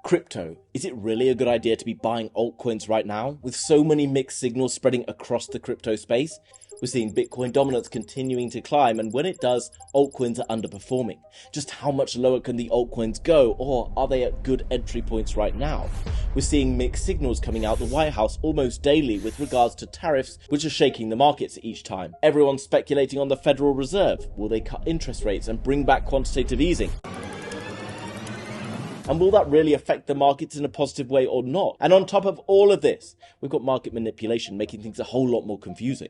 Crypto. Is it really a good idea to be buying altcoins right now? With so many mixed signals spreading across the crypto space, we're seeing Bitcoin dominance continuing to climb, and when it does, altcoins are underperforming. Just how much lower can the altcoins go, or are they at good entry points right now? We're seeing mixed signals coming out the White House almost daily with regards to tariffs, which are shaking the markets each time. Everyone's speculating on the Federal Reserve. Will they cut interest rates and bring back quantitative easing? And will that really affect the markets in a positive way or not? And on top of all of this, we've got market manipulation making things a whole lot more confusing.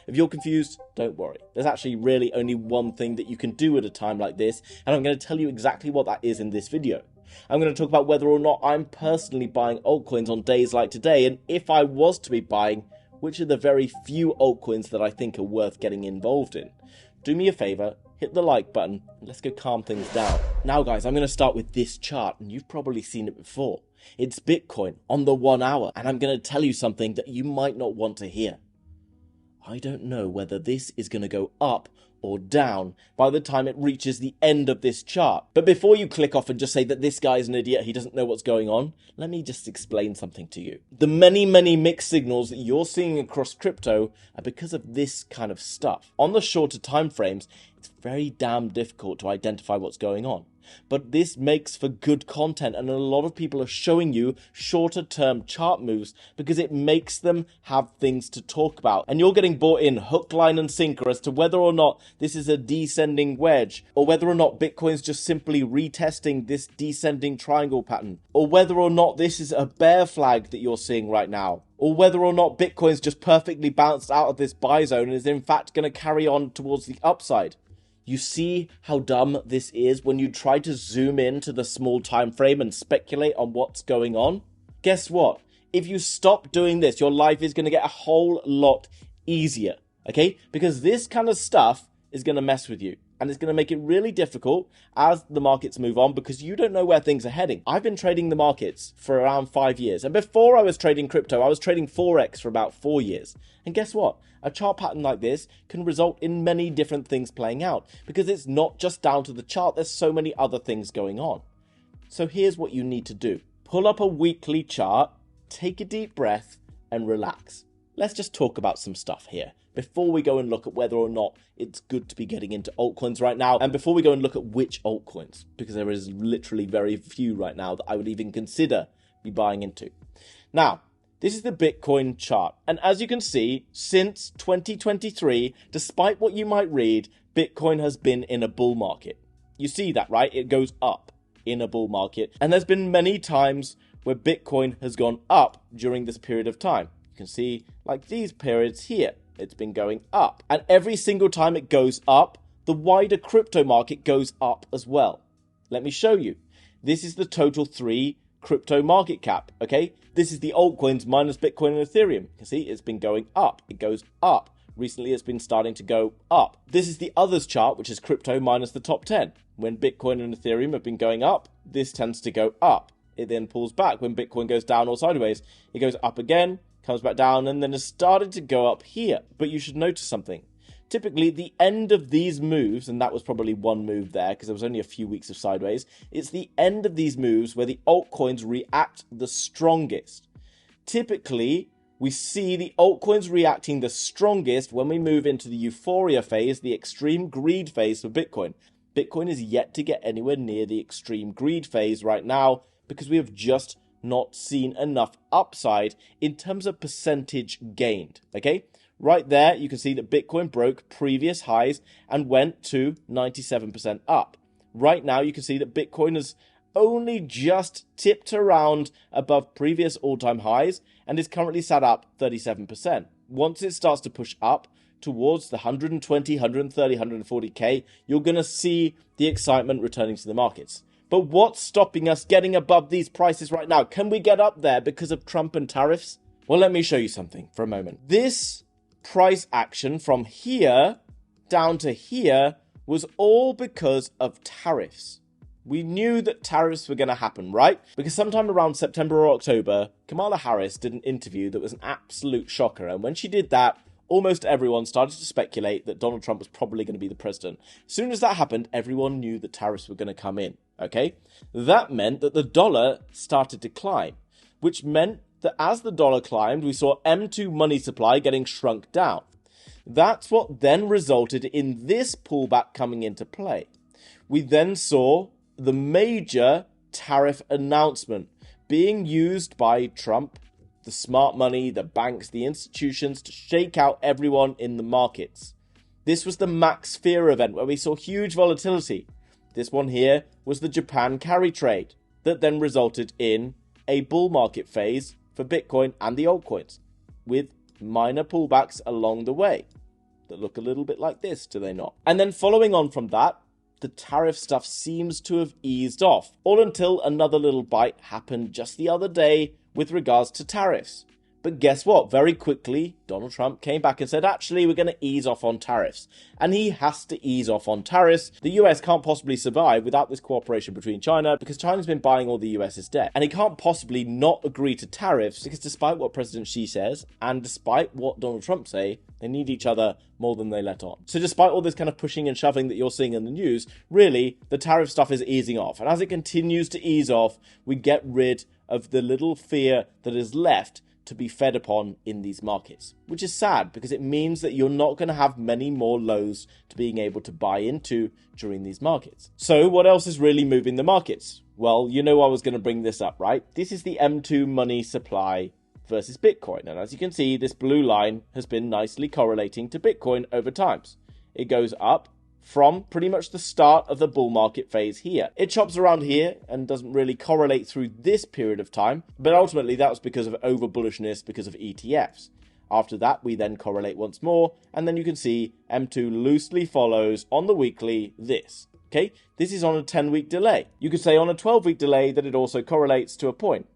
If you're confused, don't worry. There's actually really only one thing that you can do at a time like this, and I'm going to tell you exactly what that is in this video. I'm going to talk about whether or not I'm personally buying altcoins on days like today, and if I was to be buying, which are the very few altcoins that I think are worth getting involved in. Do me a favor, hit the like button, and let's go calm things down. Now guys, I'm going to start with this chart, and you've probably seen it before. It's Bitcoin on the 1 hour, and I'm going to tell you something that you might not want to hear. I don't know whether this is going to go up or down by the time it reaches the end of this chart. But before you click off and just say that this guy is an idiot, he doesn't know what's going on, let me just explain something to you. The many mixed signals that you're seeing across crypto are because of this kind of stuff. On the shorter time frames, it's very damn difficult to identify what's going on. But this makes for good content, and a lot of people are showing you shorter term chart moves because it makes them have things to talk about. And you're getting bought in hook, line and sinker as to whether or not this is a descending wedge, or whether or not Bitcoin's just simply retesting this descending triangle pattern, or whether or not this is a bear flag that you're seeing right now, or whether or not Bitcoin's just perfectly bounced out of this buy zone and is in fact going to carry on towards the upside. You see how dumb this is when you try to zoom in to the small time frame and speculate on what's going on? Guess what? If you stop doing this, your life is going to get a whole lot easier, okay? Because this kind of stuff is going to mess with you. And it's going to make it really difficult as the markets move on because you don't know where things are heading. I've been trading the markets for around 5 years. And before I was trading crypto, I was trading Forex for about 4 years. And guess what? A chart pattern like this can result in many different things playing out because it's not just down to the chart. There's so many other things going on. So here's what you need to do. Pull up a weekly chart, take a deep breath and relax. Let's just talk about some stuff here before we go and look at whether or not it's good to be getting into altcoins right now, and before we go and look at which altcoins, because there is literally very few right now that I would even consider be buying into. Now, this is the Bitcoin chart, and as you can see, since 2023, despite what you might read, Bitcoin has been in a bull market. You see that, right? It goes up in a bull market, and there's been many times where Bitcoin has gone up during this period of time. You can see like these periods here. It's been going up. And every single time it goes up, the wider crypto market goes up as well. Let me show you. This is the total 3 crypto market cap, okay? This is the altcoins minus Bitcoin and Ethereum. You can see it's been going up. It goes up. Recently, it's been starting to go up. This is the others chart, which is crypto minus the top 10. When Bitcoin and Ethereum have been going up, this tends to go up. It then pulls back. When Bitcoin goes down or sideways, it goes up again, comes back down, and then has started to go up here. But you should notice something. Typically, the end of these moves, and that was probably one move there because there was only a few weeks of sideways, it's the end of these moves where the altcoins react the strongest. Typically, we see the altcoins reacting the strongest when we move into the euphoria phase, the extreme greed phase for Bitcoin. Bitcoin is yet to get anywhere near the extreme greed phase right now because we have just not seen enough upside in terms of percentage gained, okay? Right there, you can see that Bitcoin broke previous highs and went to 97% up. Right now, you can see that Bitcoin has only just tipped around above previous all-time highs and is currently sat up 37%. Once it starts to push up towards the 120, 130, 140K, you're going to see the excitement returning to the markets. But what's stopping us getting above these prices right now? Can we get up there because of Trump and tariffs? Well, let me show you something for a moment. This price action from here down to here was all because of tariffs. We knew that tariffs were going to happen, right? Because sometime around September or October, Kamala Harris did an interview that was an absolute shocker. And when she did that, almost everyone started to speculate that Donald Trump was probably going to be the president. As soon as that happened, everyone knew that tariffs were going to come in. okay? That meant that the dollar started to climb, which meant that as the dollar climbed, we saw M2 money supply getting shrunk down. That's what then resulted in this pullback coming into play. We then saw the major tariff announcement being used by Trump, the smart money, the banks, the institutions to shake out everyone in the markets. This was the MEXC event where we saw huge volatility. This one here was the Japan carry trade that then resulted in a bull market phase for Bitcoin and the altcoins, with minor pullbacks along the way that look a little bit like this, do they not? And then following on from that, the tariff stuff seems to have eased off, all until another little bite happened just the other day with regards to tariffs. But guess what? Very quickly, Donald Trump came back and said, actually, we're going to ease off on tariffs. And he has to ease off on tariffs. The US can't possibly survive without this cooperation between China, because China's been buying all the US's debt. And he can't possibly not agree to tariffs, because despite what President Xi says, and despite what Donald Trump say, they need each other more than they let on. So despite all this kind of pushing and shoving that you're seeing in the news, really, the tariff stuff is easing off. And as it continues to ease off, we get rid of the little fear that is left to be fed upon in these markets, which is sad because it means that you're not going to have many more lows to being able to buy into during these markets. So what else is really moving the markets? Well, you know I was going to bring this up, right? This is the M2 money supply versus Bitcoin. And as you can see, this blue line has been nicely correlating to Bitcoin over time. It goes up from pretty much the start of the bull market phase here. It chops around here and doesn't really correlate through this period of time, but ultimately that was because of over bullishness because of ETFs. After that, we then correlate once more, and then you can see M2 loosely follows on the weekly this. Okay, this is on a 10-week delay. You could say on a 12-week delay that it also correlates to a point.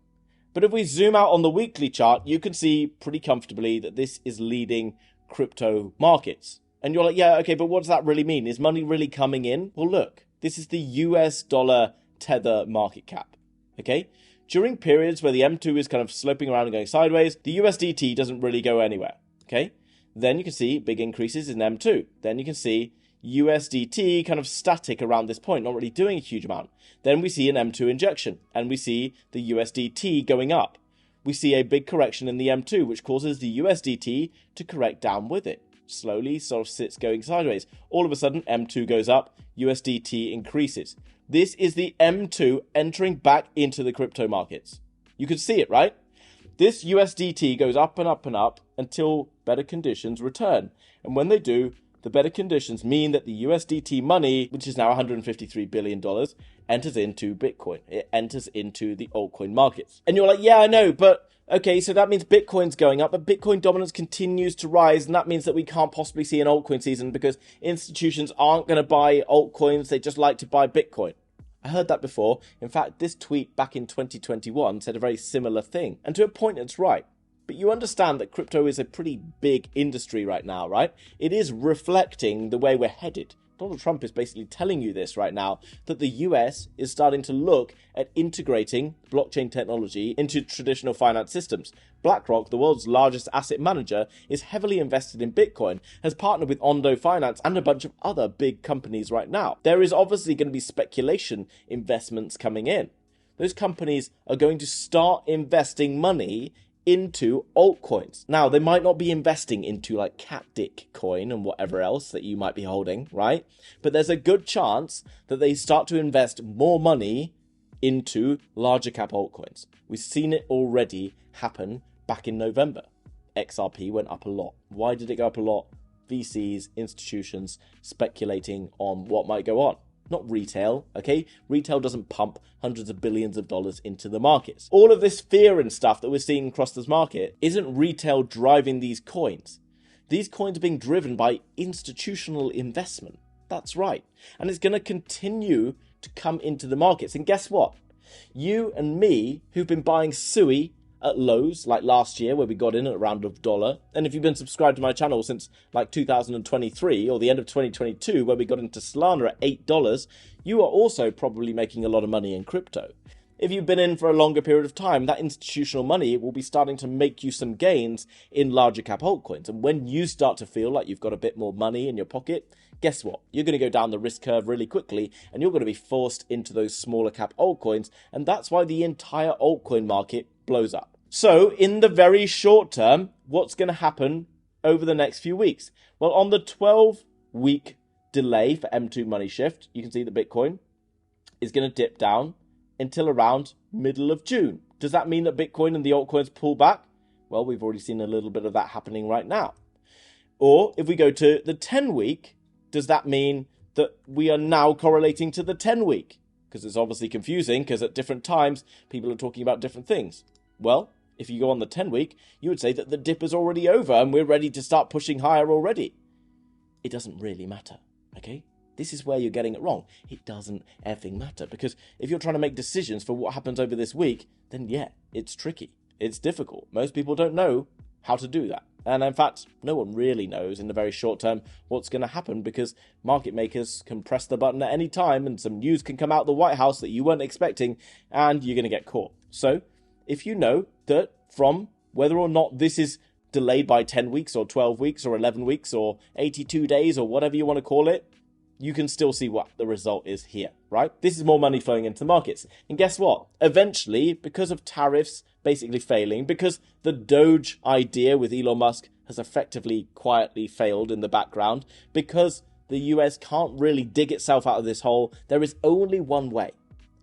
But if we zoom out on the weekly chart, you can see pretty comfortably that this is leading crypto markets. And you're like, yeah, okay, but what does that really mean? Is money really coming in? Well, look, this is the US dollar tether market cap, okay? During periods where the M2 is kind of sloping around and going sideways, the USDT doesn't really go anywhere, okay? Then you can see big increases in M2. Then you can see USDT kind of static around this point, not really doing a huge amount. Then we see an M2 injection, and we see the USDT going up. We see a big correction in the M2, which causes the USDT to correct down with it. Slowly sort of sits going sideways. All of a sudden, M2 goes up, USDT increases. This is the M2 entering back into the crypto markets. You can see it, right? This USDT goes up and up and up until better conditions return. And when they do, the better conditions mean that the USDT money, which is now $153 billion, enters into Bitcoin. It enters into the altcoin markets. And you're like, yeah, I know, but okay, so that means Bitcoin's going up, but Bitcoin dominance continues to rise, and that means that we can't possibly see an altcoin season because institutions aren't going to buy altcoins, they just like to buy Bitcoin. I heard that before. In fact, this tweet back in 2021 said a very similar thing, and to a point it's right. But you understand that crypto is a pretty big industry right now, right? It is reflecting the way we're headed. Donald Trump is basically telling you this right now, that the US is starting to look at integrating blockchain technology into traditional finance systems. BlackRock, the world's largest asset manager, is heavily invested in Bitcoin, has partnered with Ondo Finance and a bunch of other big companies right now. There is obviously going to be speculation investments coming in. Those companies are going to start investing money into altcoins. Now, they might not be investing into like cat dick coin and whatever else that you might be holding, right? But there's a good chance that they start to invest more money into larger cap altcoins. We've seen it already happen back in November. XRP went up a lot. Why did it go up a lot? VCs, institutions speculating on what might go on. Not retail, okay? Retail doesn't pump hundreds of billions of dollars into the markets. All of this fear and stuff that we're seeing across this market isn't retail driving these coins. These coins are being driven by institutional investment. That's right. And it's going to continue to come into the markets. And guess what? You and me, who've been buying SUI at lows, like last year where we got in at around $1, and if you've been subscribed to my channel since like 2023 or the end of 2022 where we got into Solana at $8, you are also probably making a lot of money in crypto. If you've been in for a longer period of time, that institutional money will be starting to make you some gains in larger cap altcoins. And when you start to feel like you've got a bit more money in your pocket, guess what? You're going to go down the risk curve really quickly, and you're going to be forced into those smaller cap altcoins, and that's why the entire altcoin market blows up. So in the very short term, what's going to happen over the next few weeks? Well, on the 12-week delay for M2 money shift, you can see that Bitcoin is going to dip down until around middle of June. Does that mean that Bitcoin and the altcoins pull back? Well, we've already seen a little bit of that happening right now. Or if we go to the 10-week, does that mean that we are now correlating to the 10-week? Because it's obviously confusing, because at different times, people are talking about different things. Well, if you go on the 10-week, you would say that the dip is already over and we're ready to start pushing higher already. It doesn't really matter, okay? This is where you're getting it wrong. It doesn't effing matter, because if you're trying to make decisions for what happens over this week, then yeah, it's tricky. It's difficult. Most people don't know how to do that. And in fact, no one really knows in the very short term what's going to happen, because market makers can press the button at any time and some news can come out of the White House that you weren't expecting and you're going to get caught. So if you know that from whether or not this is delayed by 10 weeks or 12 weeks or 11 weeks or 82 days or whatever you want to call it, you can still see what the result is here, right? This is more money flowing into markets. And guess what? Eventually, because of tariffs basically failing, because the Doge idea with Elon Musk has effectively quietly failed in the background, because the US can't really dig itself out of this hole, there is only one way,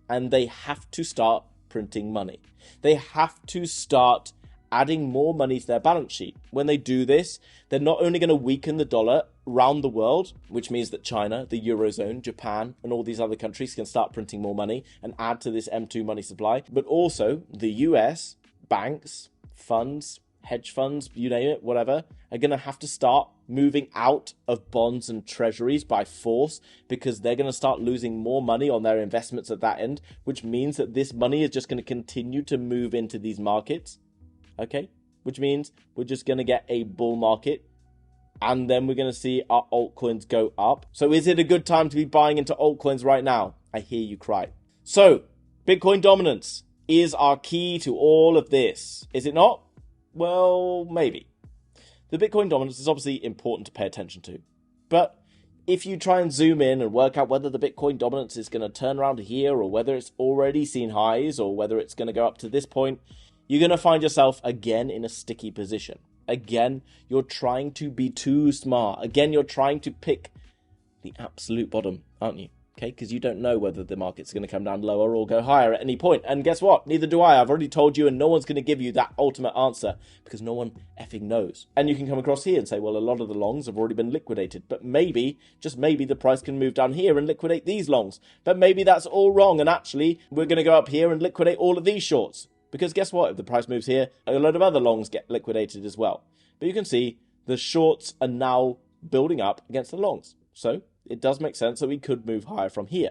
and they have to start printing money. They have to start adding more money to their balance sheet. When they do this, they're not only going to weaken the dollar around the world, which means that China, the Eurozone, Japan, and all these other countries can start printing more money and add to this M2 money supply, but also the US, banks, funds, hedge funds, you name it, whatever, are going to have to start moving out of bonds and treasuries by force, because they're going to start losing more money on their investments at that end, which means that this money is just going to continue to move into these markets. Okay, which means we're just going to get a bull market, and then we're going to see our altcoins go up. So is it a good time to be buying into altcoins right now? I hear you cry. So Bitcoin dominance is our key to all of this. Is it not? Well, maybe. The Bitcoin dominance is obviously important to pay attention to. But if you try and zoom in and work out whether the Bitcoin dominance is going to turn around here, or whether it's already seen highs, or whether it's going to go up to this point, you're going to find yourself again in a sticky position. Again, you're trying to be too smart. Again, you're trying to pick the absolute bottom, aren't you? Okay, because you don't know whether the market's going to come down lower or go higher at any point. And guess what? Neither do I. I've already told you, and no one's going to give you that ultimate answer, because no one effing knows. And you can come across here and say, well, a lot of the longs have already been liquidated. But maybe, just maybe, the price can move down here and liquidate these longs. But maybe that's all wrong, and actually, we're going to go up here and liquidate all of these shorts. Because guess what? If the price moves here, a load of other longs get liquidated as well. But you can see the shorts are now building up against the longs. So it does make sense that we could move higher from here.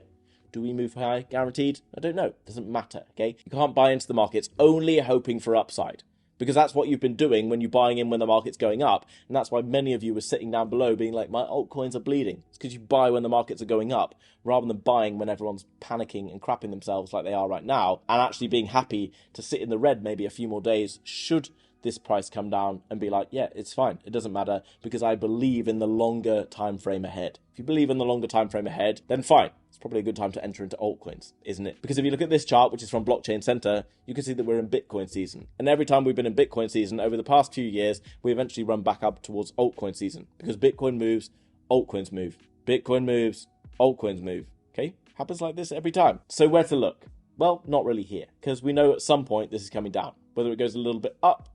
Do we move higher? Guaranteed? I don't know. Doesn't matter, okay? You can't buy into the markets only hoping for upside, because that's what you've been doing when you're buying in when the market's going up. And that's why many of you were sitting down below being like, my altcoins are bleeding. It's because you buy when the markets are going up rather than buying when everyone's panicking and crapping themselves like they are right now, and actually being happy to sit in the red maybe a few more days should this price come down, and be like, yeah, it's fine. It doesn't matter, because I believe in the longer time frame ahead. If you believe in the longer time frame ahead, then fine. It's probably a good time to enter into altcoins, isn't it? Because if you look at this chart, which is from Blockchain Center, you can see that we're in Bitcoin season. And every time we've been in Bitcoin season over the past few years, we eventually run back up towards altcoin season. Because Bitcoin moves, altcoins move. Bitcoin moves, altcoins move. Okay? Happens like this every time. So where to look? Well, not really here, because we know at some point this is coming down. Whether it goes a little bit up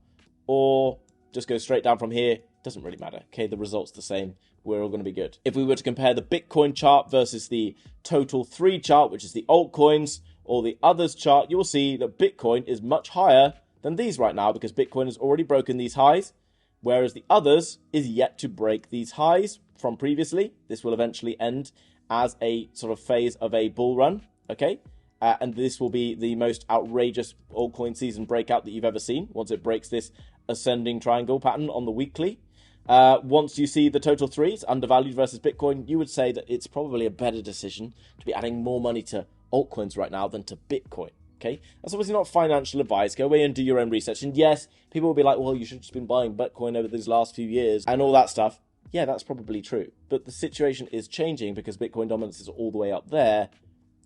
or just goes straight down from here, doesn't really matter. Okay, the result's the same. We're all going to be good. If we were to compare the Bitcoin chart versus the total 3 chart, which is the altcoins, or the others chart, you will see that Bitcoin is much higher than these right now, because Bitcoin has already broken these highs, whereas the others is yet to break these highs from previously. This will eventually end as a sort of phase of a bull run, okay? And this will be the most outrageous altcoin season breakout that you've ever seen, once it breaks this ascending triangle pattern on the weekly. Once you see the total 3s, undervalued versus Bitcoin, you would say that it's probably a better decision to be adding more money to altcoins right now than to Bitcoin. Okay, that's obviously not financial advice. Go away and do your own research. And yes, people will be like, well, you should have just been buying Bitcoin over these last few years and all that stuff. Yeah, that's probably true. But the situation is changing because Bitcoin dominance is all the way up there,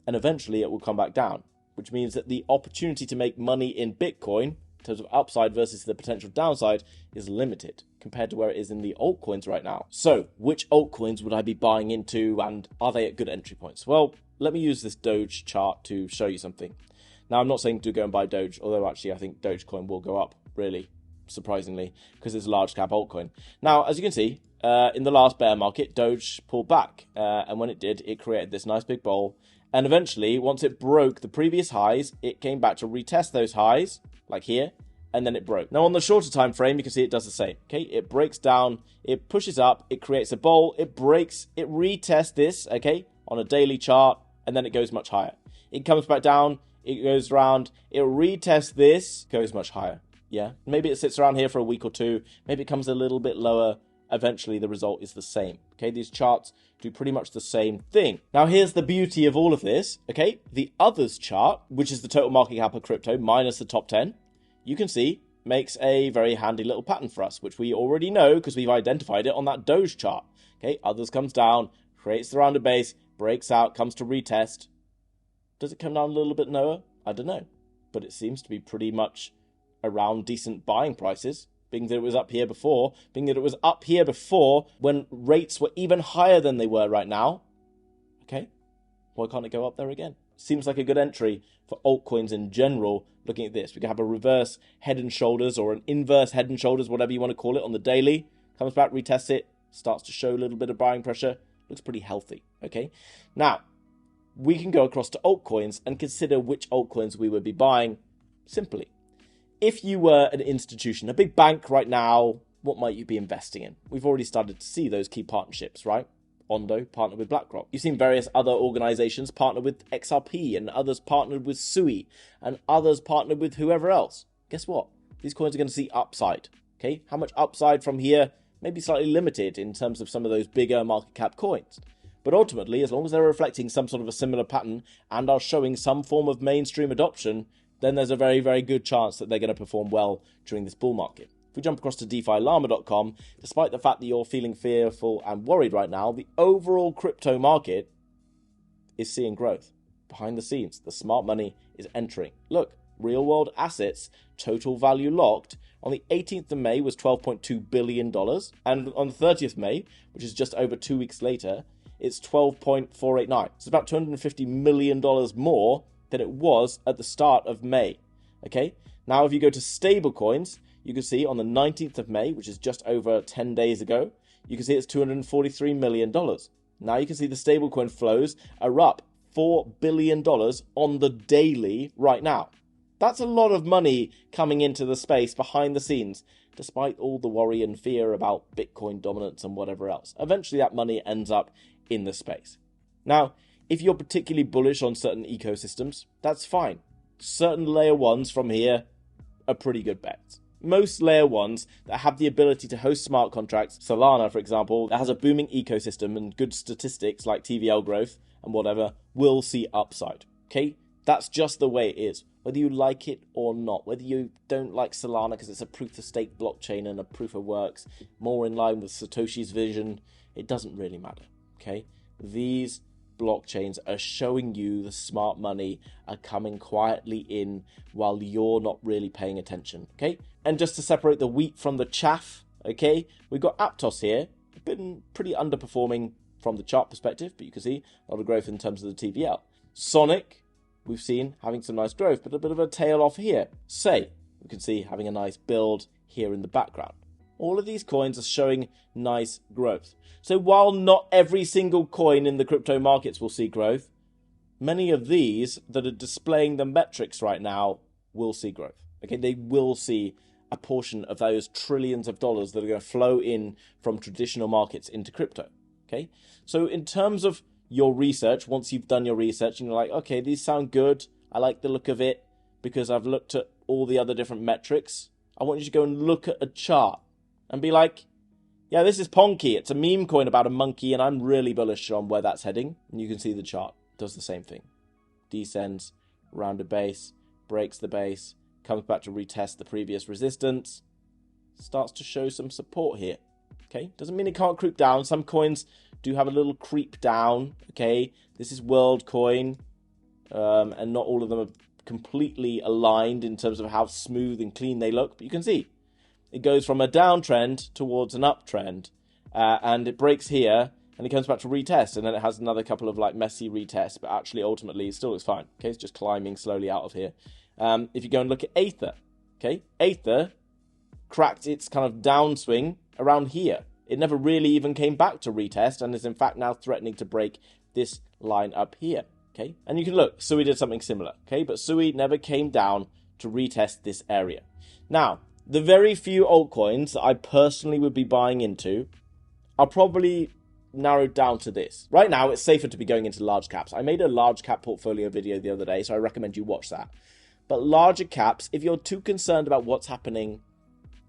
and eventually it will come back down, which means that the opportunity to make money in Bitcoin, in terms of upside versus the potential downside, is limited compared to where it is in the altcoins right now. So, which altcoins would I be buying into, and are they at good entry points? Well, let me use this Doge chart to show you something. Now, I'm not saying to go and buy Doge, although actually I think Dogecoin will go up, really, surprisingly, because it's a large cap altcoin. Now, as you can see, in the last bear market, Doge pulled back, and when it did, it created this nice big bowl, and eventually, once it broke the previous highs, it came back to retest those highs, like here, and then it broke. Now, on the shorter time frame, you can see it does the same, okay? It breaks down, it pushes up, it creates a bowl, it breaks, it retests this, okay, on a daily chart, and then it goes much higher. It comes back down, it goes around, it retests this, goes much higher, yeah? Maybe it sits around here for a week or two, maybe it comes a little bit lower. Eventually the result is the same, okay? These charts do pretty much the same thing. Now here's the beauty of all of this, okay? The others chart, which is the total market cap of crypto minus the top 10, you can see makes a very handy little pattern for us, which we already know because we've identified it on that Doge chart, okay? Others comes down, creates the rounded base, breaks out, comes to retest. Does it come down a little bit lower? I don't know, but it seems to be pretty much around decent buying prices. Being that it was up here before, when rates were even higher than they were right now, okay, why can't it go up there again? Seems like a good entry for altcoins in general. Looking at this, we can have a reverse head and shoulders or an inverse head and shoulders, whatever you want to call it, on the daily. Comes back, retests it, starts to show a little bit of buying pressure. Looks pretty healthy, okay? Now, we can go across to altcoins and consider which altcoins we would be buying simply. If you were an institution, a big bank right now, what might you be investing in? We've already started to see those key partnerships, right? Ondo partnered with BlackRock. You've seen various other organizations partner with XRP, and others partnered with Sui, and others partnered with whoever else. Guess what? These coins are going to see upside, okay? How much upside from here? Maybe slightly limited in terms of some of those bigger market cap coins. But ultimately, as long as they're reflecting some sort of a similar pattern and are showing some form of mainstream adoption, then there's a very, very good chance that they're going to perform well during this bull market. If we jump across to DeFiLlama.com, despite the fact that you're feeling fearful and worried right now, the overall crypto market is seeing growth. Behind the scenes, the smart money is entering. Look, real world assets, total value locked, on the 18th of May was $12.2 billion. And on the 30th of May, which is just over 2 weeks later, it's 12.489. It's about $250 million more than it was at the start of May. Okay, now if you go to stablecoins, you can see on the 19th of May, which is just over 10 days ago, you can see it's $243 million. Now you can see the stablecoin flows are up $4 billion on the daily right now. That's a lot of money coming into the space behind the scenes, despite all the worry and fear about Bitcoin dominance and whatever else. Eventually that money ends up in the space. Now, if you're particularly bullish on certain ecosystems, that's fine. Certain layer ones from here are pretty good bets. Most layer ones that have the ability to host smart contracts, Solana, for example, that has a booming ecosystem and good statistics like TVL growth and whatever, will see upside. Okay? That's just the way it is. Whether you like it or not, whether you don't like Solana because it's a proof-of-stake blockchain and a proof-of-works, more in line with Satoshi's vision, it doesn't really matter. Okay? These blockchains are showing you the smart money are coming quietly in while you're not really paying attention, okay? And just to separate the wheat from the chaff, okay, we've got Aptos here, been pretty underperforming from the chart perspective, but you can see a lot of growth in terms of the TVL. Sonic, we've seen having some nice growth, but a bit of a tail off here. Say, we can see having a nice build here in the background. All of these coins are showing nice growth. So while not every single coin in the crypto markets will see growth, many of these that are displaying the metrics right now will see growth. Okay, they will see a portion of those trillions of dollars that are going to flow in from traditional markets into crypto. Okay, so in terms of your research, once you've done your research and you're like, okay, these sound good, I like the look of it because I've looked at all the other different metrics, I want you to go and look at a chart and be like, yeah, this is Ponky. It's a meme coin about a monkey, and I'm really bullish on where that's heading. And you can see the chart does the same thing. Descends, round a base, breaks the base, comes back to retest the previous resistance, starts to show some support here. Okay, doesn't mean it can't creep down. Some coins do have a little creep down. Okay, this is WorldCoin, and not all of them are completely aligned in terms of how smooth and clean they look. But you can see it goes from a downtrend towards an uptrend, and it breaks here, and it comes back to retest, and then it has another couple of like messy retests, but actually ultimately it still looks fine. Okay, it's just climbing slowly out of here. If you go and look at Aether, okay, Aether cracked its kind of downswing around here. It never really even came back to retest, and is in fact now threatening to break this line up here. Okay, and you can look, Sui did something similar. Okay, but Sui never came down to retest this area. Now, the very few altcoins that I personally would be buying into are probably narrowed down to this. Right now, it's safer to be going into large caps. I made a large cap portfolio video the other day, so I recommend you watch that. But larger caps, if you're too concerned about what's happening,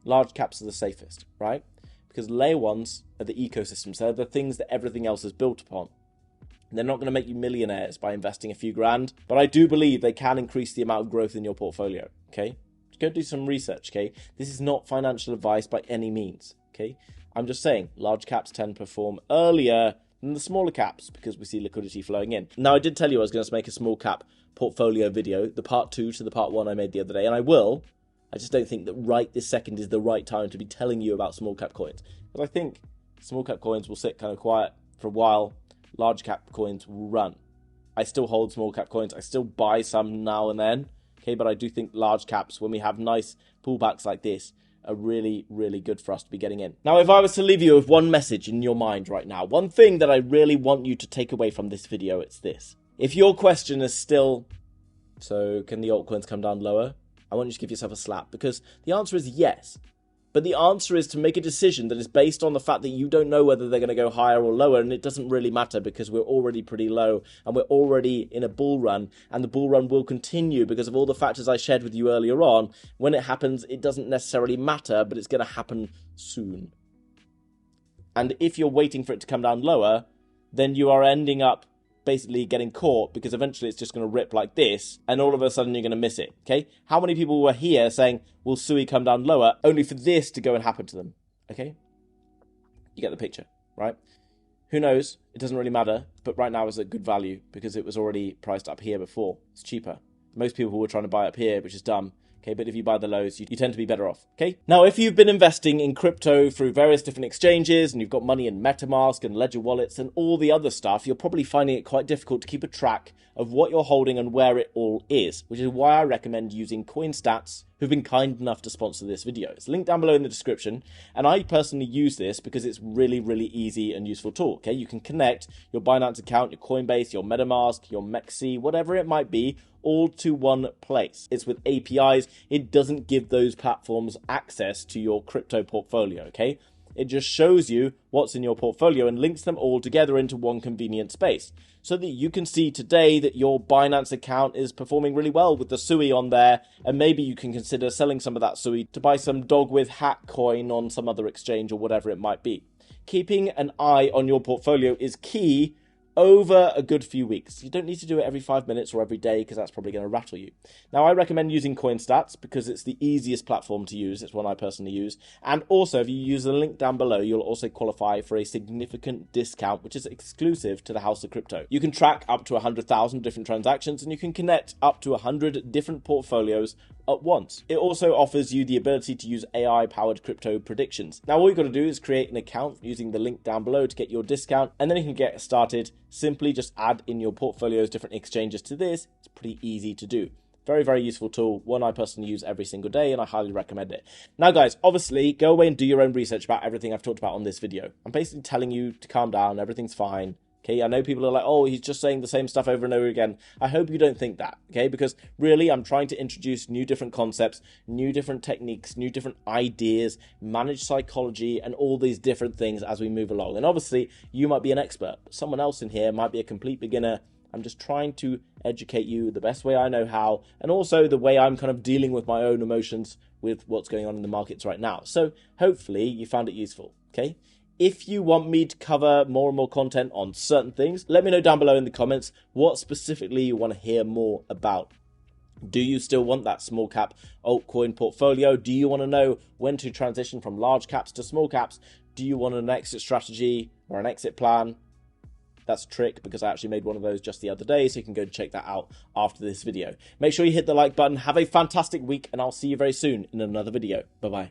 large caps are the safest, right? Because layer ones are the ecosystems. They're the things that everything else is built upon. They're not going to make you millionaires by investing a few grand, but I do believe they can increase the amount of growth in your portfolio, okay? Just go do some research, okay? This is not financial advice by any means, okay? I'm just saying, large caps tend to perform earlier than the smaller caps because we see liquidity flowing in. Now, I did tell you I was going to make a small cap portfolio video, the part 2 to the part 1 I made the other day, and I will. I just don't think that right this second is the right time to be telling you about small cap coins. But I think small cap coins will sit kind of quiet for a while. Large cap coins will run. I still hold small cap coins. I still buy some now and then. Okay, but I do think large caps, when we have nice pullbacks like this, are really, really good for us to be getting in. Now, if I was to leave you with one message in your mind right now, one thing that I really want you to take away from this video, it's this. If your question is still, so can the altcoins come down lower? I want you to give yourself a slap, because the answer is yes. But the answer is to make a decision that is based on the fact that you don't know whether they're going to go higher or lower, and it doesn't really matter because we're already pretty low and we're already in a bull run, and the bull run will continue because of all the factors I shared with you earlier on. When it happens, it doesn't necessarily matter, but it's going to happen soon. And if you're waiting for it to come down lower, then you are ending up basically getting caught, because eventually it's just going to rip like this, and all of a sudden you're going to miss it, okay? How many people were here saying, will Sui come down lower, only for this to go and happen to them, okay? You get the picture, right? Who knows? It doesn't really matter, but right now is a good value because it was already priced up here before. It's cheaper. Most people were trying to buy up here, which is dumb. Okay, but if you buy the lows, you tend to be better off, okay? Now, if you've been investing in crypto through various different exchanges and you've got money in MetaMask and Ledger wallets and all the other stuff, you're probably finding it quite difficult to keep a track of what you're holding and where it all is, which is why I recommend using CoinStats, who've been kind enough to sponsor this video. It's linked down below in the description, and I personally use this because it's really, really easy and useful tool, okay? You can connect your Binance account, your Coinbase, your MetaMask, your MEXC, whatever it might be, all to one place. It's with APIs. It doesn't give those platforms access to your crypto portfolio, okay? It just shows you what's in your portfolio and links them all together into one convenient space so that you can see today that your Binance account is performing really well with the Sui on there, and maybe you can consider selling some of that Sui to buy some dog with hat coin on some other exchange or whatever it might be. Keeping an eye on your portfolio is key over a good few weeks. You don't need to do it every 5 minutes or every day because that's probably going to rattle you. Now, I recommend using CoinStats because it's the easiest platform to use. It's one I personally use. And also, if you use the link down below, you'll also qualify for a significant discount, which is exclusive to the House of Crypto. You can track up to 100,000 different transactions, and you can connect up to 100 different portfolios at once. It also offers you the ability to use AI-powered crypto predictions. Now, all you've got to do is create an account using the link down below to get your discount, and then you can get started. Simply just add in your portfolio's different exchanges to this. It's pretty easy to do. Very, very useful tool. One I personally use every single day, and I highly recommend it. Now, guys, obviously, go away and do your own research about everything I've talked about on this video. I'm basically telling you to calm down. Everything's fine. Okay, I know people are like, oh, he's just saying the same stuff over and over again. I hope you don't think that, okay? Because really, I'm trying to introduce new different concepts, new different techniques, new different ideas, manage psychology, and all these different things as we move along. And obviously, you might be an expert, but someone else in here might be a complete beginner. I'm just trying to educate you the best way I know how, and also the way I'm kind of dealing with my own emotions with what's going on in the markets right now. So hopefully you found it useful, okay? If you want me to cover more and more content on certain things, let me know down below in the comments what specifically you want to hear more about. Do you still want that small cap altcoin portfolio? Do you want to know when to transition from large caps to small caps? Do you want an exit strategy or an exit plan? That's a trick because I actually made one of those just the other day, so you can go check that out after this video. Make sure you hit the like button. Have a fantastic week, and I'll see you very soon in another video. Bye-bye.